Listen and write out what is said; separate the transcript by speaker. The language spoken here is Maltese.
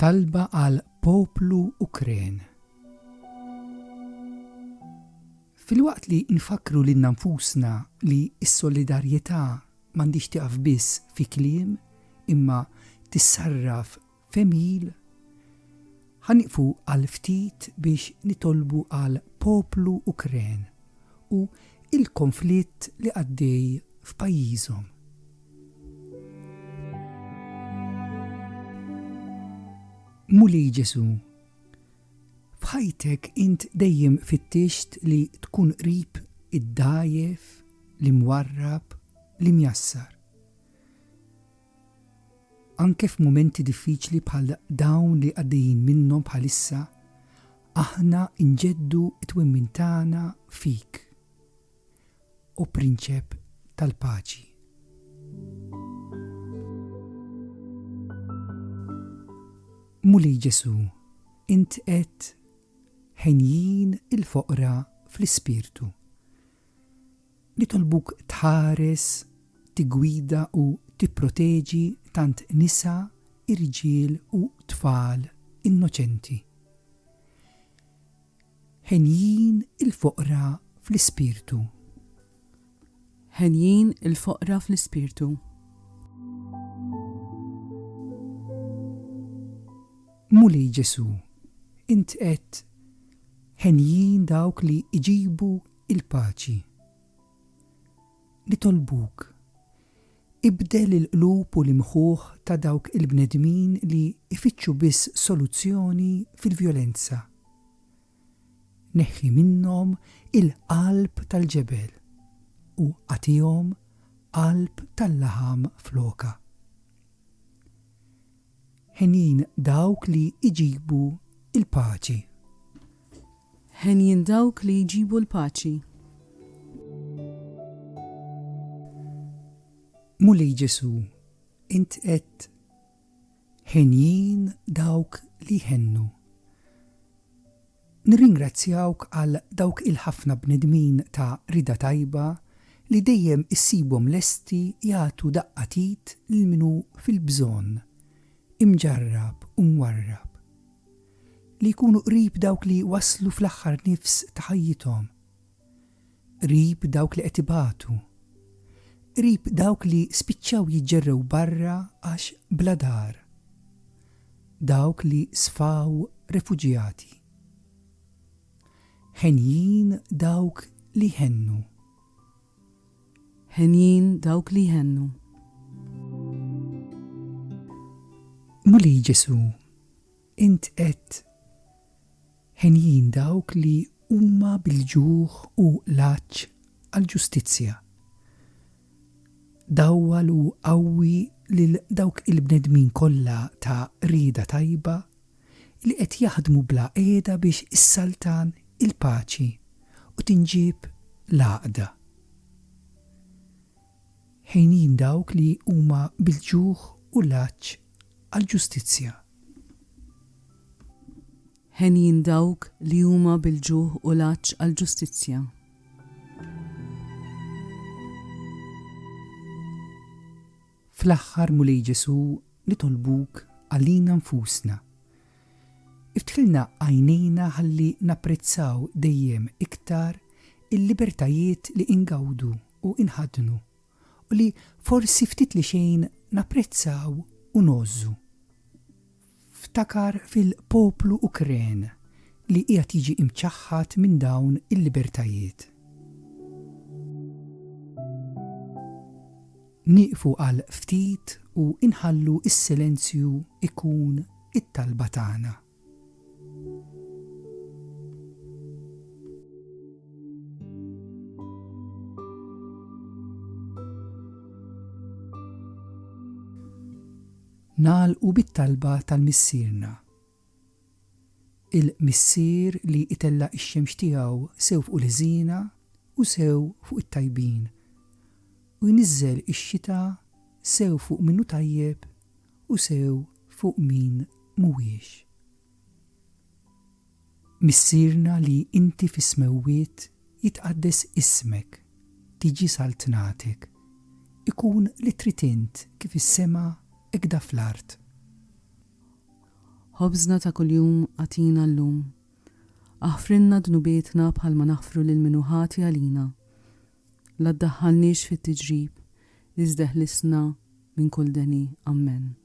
Speaker 1: Talba għal poplu Ukren. Fil-waqt li nfakru lil nfusna li s-solidarjetà m'għandix tieqaf biss fi kliem imma tissarraf f'emil, ħaniqfu għal ftit biex nitolbu għal poplu Ukren u il-konflitt li għaddej f'pajjiżhom. Mulej Ġesu, f'ħajtek int dejjem fittixt li tkun qrib id-dgħajef, l-imwarrab, l-imjassar. Anke f'mumenti diffiċli bħal dawn li għaddejjin minnhom bħalissa, aħna nġeddu t-twemmin tagħna fik, u prinċep tal-paċi. Mulej Ġesu, int qed ħenjin il-foqra fl-ispirtu. Nitolbuk tħares, tigwida u tipproteġi tant nisa, irġiel u tfal innoċenti. Ħenjin il-foqra fl-ispirtu.
Speaker 2: Ħenjin il-foqra fl-ispirtu.
Speaker 1: Mulej Ġesu, int qed ħenjin dawk li iġibu il-paċi. Nitolbuk, ibdel il-qlub u l-imħuħ ta' dawk il-bnedmin li ifittxu biss soluzzjoni fil-vjolenza. Neħħi minnhom il-qalb tal-ġebel u għatihom qalb tal-laħam floka. Ħenjin dawk li iġibu il-paċi.
Speaker 2: Ħenjin dawk li jġibu l-paċi.
Speaker 1: Mulej Ġesu, int qed ħenjin dawk li ħennu. Nirringrazzjawk għal dawk il-ħafna bnedmin ta' rida tajba li dejjem issibhom lesti jagħtu daqqatit lil minu fil-bżonn, imġarrab u mwarrab. Li jkunu qrib dawk li waslu fl-aħħar nifs ta' ħajjithom. Qrib dawk li qed ibatu. Qrib dawk li spiċċaw jiġġerrew barra għax bla dar. Dawk li sfaw refuġjati. Ħenjin dawk li ħennu.
Speaker 2: Ħenjin dawk li ħennu.
Speaker 1: Mulej Ġesu, int qed ħenjin dawk li huma bil-ġuħ u l-għaġġ għall-ġustizzja. Dawwal u qawwi lil dawk il-bnedmin kollha ta' rieda tajba li qed jaħdmu bla qiegħda biex issaltan il-paċi u tinġib l-għaqda. Ħenjin dawk li huma bil-ġuħ u l-għaġġ għall-ġustizzja.
Speaker 2: Ħenjin dawk li huma bil-ġuħ u l-għaġġ għall-ġustizzja.
Speaker 1: Fl-aħħar Mulej Ġesu nitolbuk għalina nfusna. Iftilna għajnejna ħalli napprezzaw dejjem iktar il-libertajiet li ingawdu u inħadnu u li forsi ftit li xejn napprezzaw u nozzu. Ftakar fil-poplu Ukren li qiegħed jiġi imċaħħad minn dawn il-libertajiet. Nieqfu għal ftit u inħallu is-silenzju ikun it-talba tagħna. Nagħlqu bit-talba tal-missierna. Il-missier li itella ix-xemx tiegħu sew fuq il-ħżiena u sew fuq it-tajbin u jniżżel ix-xita sew fuq minnu tajjeb u sew fuq min mhuwiex. Missierna li inti fis-smewwiet jitqaddes ismek, tiġi saltnatek, ikun li trid int kif is-sema ikda fl-art.
Speaker 2: ħobżna ta' kuljum għatina llum. Aħfrinna dnubietna bħalma naħfru lil minu ħati għalina. La ddaħħalniex fit-tiġrib, iżda ħlisna minn kull deni. Amen.